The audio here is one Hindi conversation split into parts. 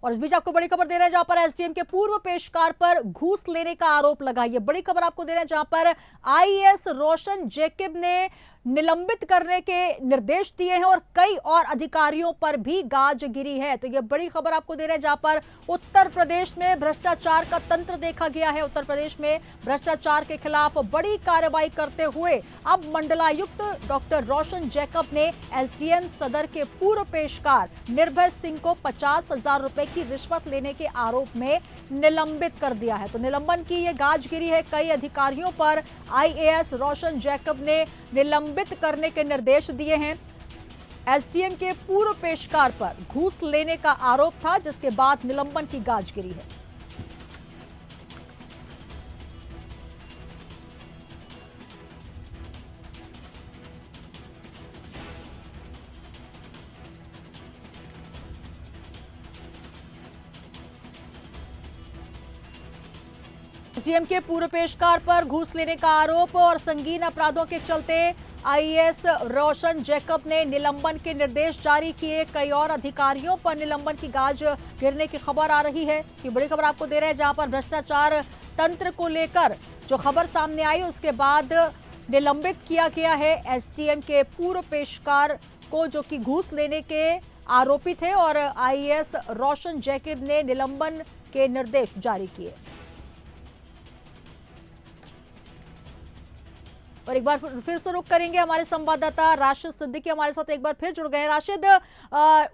और इस बीच आपको बड़ी खबर दे रहे हैं जहां पर एसडीएम के पूर्व पेशकार पर घूस लेने का आरोप लगा। ये बड़ी खबर आपको दे रहे हैं जहां पर आईएएस रोशन जैकब ने निलंबित करने के निर्देश दिए हैं और कई और अधिकारियों पर भी गाज गिरी है। तो ये बड़ी खबर आपको दे रहे हैं जहां पर उत्तर प्रदेश में भ्रष्टाचार का तंत्र देखा गया है। उत्तर प्रदेश में भ्रष्टाचार के खिलाफ बड़ी कार्रवाई करते हुए अब मंडलायुक्त डॉक्टर रोशन जैकब ने एसडीएम सदर के पूर्व पेशकार निर्भय सिंह को 50,000 रुपए की रिश्वत लेने के आरोप में निलंबित कर दिया है। तो निलंबन की ये गाज गिरी है। कई अधिकारियों पर आईएएस रोशन जैकब ने निलंबित करने के निर्देश दिए हैं। एसडीएम के पूर्व पेशकार पर घूस लेने का आरोप था, जिसके बाद निलंबन की गाज गिरी है। एसडीएम के पूर्व पेशकार पर घूस लेने का आरोप और संगीन अपराधों के चलते आईएएस रोशन जैकब ने निलंबन के निर्देश जारी किए। कई और अधिकारियों पर निलंबन की गाज गिरने की खबर आ रही है। कि बड़ी खबर आपको दे रहे हैं जहां पर भ्रष्टाचार तंत्र को लेकर जो खबर सामने आई उसके बाद निलंबित किया गया है एसडीएम के पूर्व पेशकार को, जो कि घूस लेने के आरोपी थे, और आईएएस रोशन जैकब ने निलंबन के निर्देश जारी किए। और एक बार फिर से रुक करेंगे, हमारे संवाददाता राशिद सिद्दीकी हमारे साथ एक बार फिर जुड़ गए हैं। राशिद,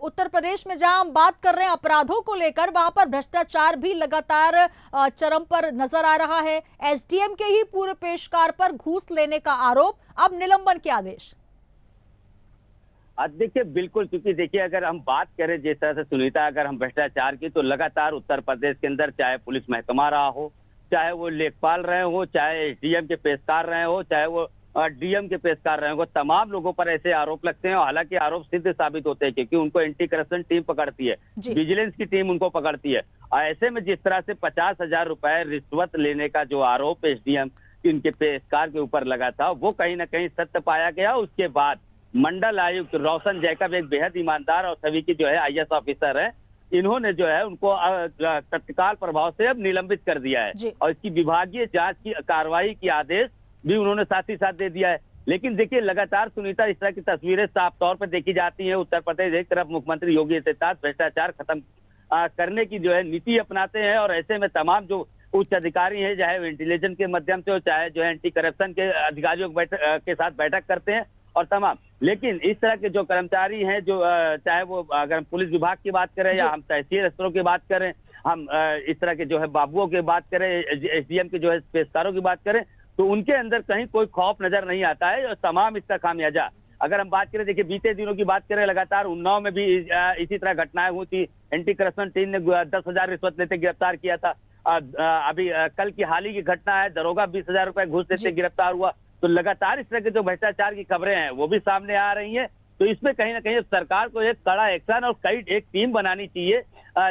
उत्तर प्रदेश में जहां हम बात कर रहे हैं अपराधों को लेकर, वहां पर भ्रष्टाचार भी लगातार चरम पर नजर आ रहा है। एसडीएम के ही पूर्व पेशकार पर घूस लेने का आरोप, अब निलंबन के आदेश। देखिए बिल्कुल, क्योंकि देखिए अगर हम बात करें जिस तरह से सुनीता, अगर हम भ्रष्टाचार की, तो लगातार उत्तर प्रदेश के अंदर चाहे पुलिस महकमा रहा हो, चाहे वो लेखपाल रहे हो, चाहे एसडीएम के पेशकार रहे हो, चाहे वो डीएम के पेशकार रहे हो, तमाम लोगों पर ऐसे आरोप लगते हैं। हालांकि आरोप सिद्ध साबित होते हैं क्योंकि उनको एंटी करप्शन टीम पकड़ती है, विजिलेंस की टीम उनको पकड़ती है। और ऐसे में जिस तरह से 50,000 रुपए रिश्वत लेने का जो आरोप एसडीएम इनके पेशकार के ऊपर लगा था, वो कहीं ना कहीं सत्य पाया गया। उसके बाद मंडल आयुक्त रोशन जैकब एक बेहद ईमानदार और सभी की जो है आईएएस ऑफिसर है, इन्होंने जो है उनको तत्काल प्रभाव से अब निलंबित कर दिया है और इसकी विभागीय जांच की कार्रवाई की आदेश भी उन्होंने साथ ही साथ दे दिया है। लेकिन देखिए लगातार सुनीता, इस तरह की तस्वीरें साफ तौर पर देखी जाती हैं। उत्तर प्रदेश एक तरफ मुख्यमंत्री योगी आदित्यनाथ भ्रष्टाचार खत्म करने की जो है नीति अपनाते हैं और ऐसे में तमाम जो उच्च अधिकारी हैं, चाहे इंटेलिजेंस के माध्यम से हो, चाहे जो है एंटी करप्शन के अधिकारियों के साथ बैठक करते हैं और तमाम। लेकिन इस तरह के जो कर्मचारी हैं, जो चाहे वो अगर हम पुलिस विभाग की बात करें या हम तहसील स्तरों की बात करें, हम इस तरह के जो है बाबुओं की बात करें, एसडीएम के जो है पेशकारों की बात करें, तो उनके अंदर कहीं कोई खौफ नजर नहीं आता है। और तमाम इसका खामियाजा अगर हम बात करें, देखिए बीते दिनों की बात करें, लगातार उन्नाव में भी इसी तरह घटनाएं हुई थी। एंटी करप्शन टीम ने 10,000 रिश्वत लेते गिरफ्तार किया था। अभी कल की हाल ही की घटना है, दरोगा 20,000 रुपए घूस लेते गिरफ्तार हुआ। तो लगातार इस तरह के जो भ्रष्टाचार की खबरें हैं वो भी सामने आ रही हैं। तो इसमें कहीं ना कहीं सरकार को एक कड़ा एक्शन और एक टीम बनानी चाहिए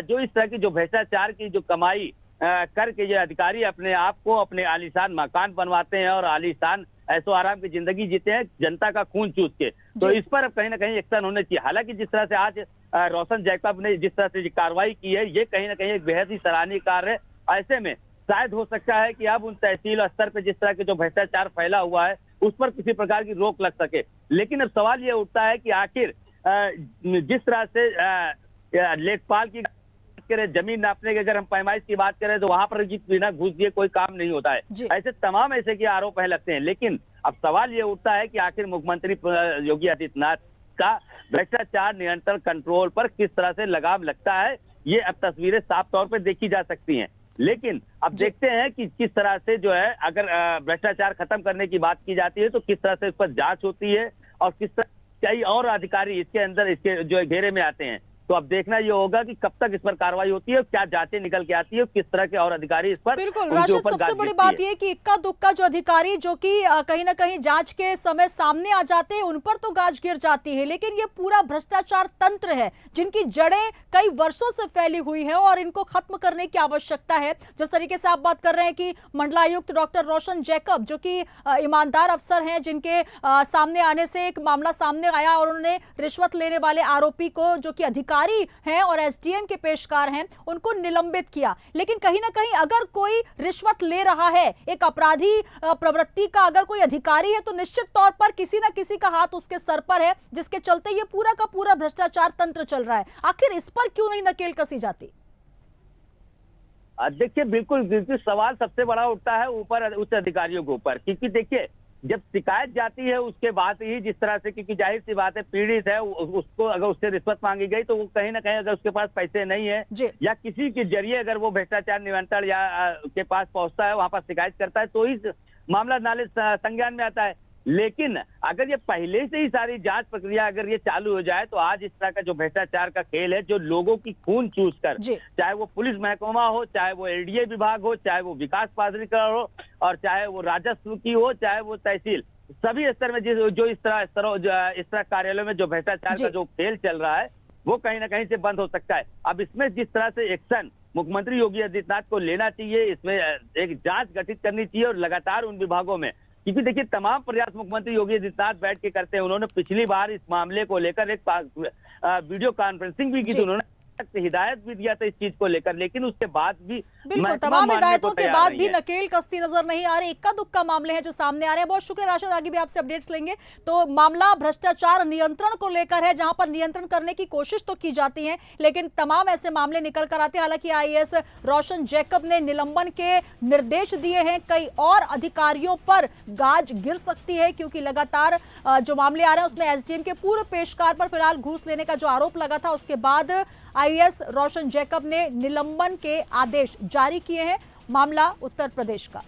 जो इस तरह की जो भ्रष्टाचार की जो कमाई करके ये अधिकारी अपने आप को अपने आलीशान मकान बनवाते हैं और आलीशान ऐसो आराम की जिंदगी जीते हैं, जनता का खून चूस के। तो इस पर अब कहीं ना कहीं एक्शन होने चाहिए। हालांकि जिस तरह से आज रोशन जैकब ने जिस तरह से कार्रवाई की है, ये कहीं ना कहीं एक बेहद ही सराहनीय कार्य है। ऐसे में शायद हो सकता है कि अब उन तहसील स्तर पर जिस तरह के जो भ्रष्टाचार फैला हुआ है उस पर किसी प्रकार की रोक लग सके। लेकिन अब सवाल ये उठता है कि आखिर जिस तरह से लेखपाल की करें, जमीन नापने की अगर हम पैमाइश की बात करें, तो वहां पर बिना घूस दिए कोई काम नहीं होता है। ऐसे तमाम ऐसे के आरोप है लगते हैं। लेकिन अब सवाल ये उठता है कि आखिर मुख्यमंत्री योगी आदित्यनाथ का भ्रष्टाचार नियंत्रण कंट्रोल पर किस तरह से लगाम लगता है, ये अब तस्वीरें साफ तौर पर देखी जा सकती हैं। लेकिन अब देखते हैं कि किस तरह से जो है अगर भ्रष्टाचार खत्म करने की बात की जाती है तो किस तरह से इस पर जांच होती है और किस तरह कई और अधिकारी इसके अंदर इसके जो है घेरे में आते हैं। तो अब देखना ये होगा कि कब तक इस पर कार्रवाई होती है, क्या जांचें निकल के आती है, किस तरह के और अधिकारी इस पर। बिल्कुल राशिद, सबसे बड़ी बात यह कि इक्का दुक्का जो अधिकारी जो कि कहीं ना कहीं जांच के समय सामने आ जाते हैं, उन पर तो गाज गिर जाती है। लेकिन ये पूरा भ्रष्टाचार तंत्र है जिनकी जड़ें कई वर्षों से फैली हुई है और इनको खत्म करने की आवश्यकता है। जिस तरीके से आप बात कर रहे हैं कि मंडलायुक्त डॉक्टर रोशन जैकब, जो कि ईमानदार अफसर हैं, जिनके सामने आने से एक मामला सामने आया और उन्होंने रिश्वत लेने वाले आरोपी को, जो कि अधिकारी अधिकारी हैं और एसडीएम के पेशकार हैं उनको निलंबित किया। लेकिन कहीं ना कहीं अगर कोई रिश्वत ले रहा है, एक अपराधी प्रवृत्ति का अगर कोई अधिकारी है, तो निश्चित तौर पर किसी ना किसी का हाथ उसके सर पर है, जिसके चलते ये पूरा का पूरा भ्रष्टाचार तंत्र चल रहा है। आखिर इस पर क्यों नहीं नकेल कसी जाती? देखिए, बिल्कुल बिल्कुल सवाल सबसे बड़ा उठता है ऊपर उच्च अधिकारियों के ऊपर, क्योंकि देखिए जब शिकायत जाती है उसके बाद ही जिस तरह से, क्योंकि जाहिर सी बात है पीड़ित है, उसको अगर उससे रिश्वत मांगी गई तो वो कहीं ना कहीं अगर उसके पास पैसे नहीं है या किसी के जरिए अगर वो भ्रष्टाचार नियंत्रण या के पास पहुंचता है, वहां पर शिकायत करता है, तो ही मामला नाले संज्ञान में आता है। लेकिन अगर ये पहले से ही सारी जांच प्रक्रिया अगर ये चालू हो जाए तो आज इस तरह का जो भ्रष्टाचार का खेल है, जो लोगों की खून चूस कर, चाहे वो पुलिस महकमा हो, चाहे वो एलडीए विभाग हो, चाहे वो विकास प्राधिकरण हो, और चाहे वो राजस्व की हो, चाहे वो तहसील, सभी स्तर में जो इस तरह कार्यालयों में जो भ्रष्टाचार का जो खेल चल रहा है वो कहीं ना कहीं से बंद हो सकता है। अब इसमें जिस तरह से एक्शन मुख्यमंत्री योगी आदित्यनाथ को लेना चाहिए, इसमें एक जांच गठित करनी चाहिए और लगातार उन विभागों में, क्योंकि देखिए तमाम प्रयास मुख्यमंत्री योगी आदित्यनाथ बैठ के करते हैं। उन्होंने पिछली बार इस मामले को लेकर एक वीडियो कॉन्फ्रेंसिंग भी की थी, उन्होंने हिदायत भी दिया था इस चीज को लेकर, लेकिन उसके बाद भी बिल्कुल तमाम हिदायतों के बाद भी नकेल कसती नजर नहीं आ रही। इक्का दुक्का मामले हैं जो सामने आ रहे हैं। बहुत शुक्रिया राशिद, आगे भी आपसे अपडेट्स लेंगे। तो मामला भ्रष्टाचार नियंत्रण को लेकर है, जहां पर नियंत्रण करने की कोशिश तो की जाती है, लेकिन तमाम ऐसे मामले निकल कर आते हैं। हालांकि आईएएस रोशन जैकब ने निलंबन के निर्देश दिए हैं, कई और अधिकारियों पर गाज गिर सकती है, क्योंकि लगातार जो मामले आ रहे हैं उसमें एसडीएम के पूर्व पेशकार पर फिलहाल घूस लेने का जो आरोप लगा था, उसके बाद आईएएस रोशन जैकब ने निलंबन के आदेश जारी किए हैं। मामला उत्तर प्रदेश का।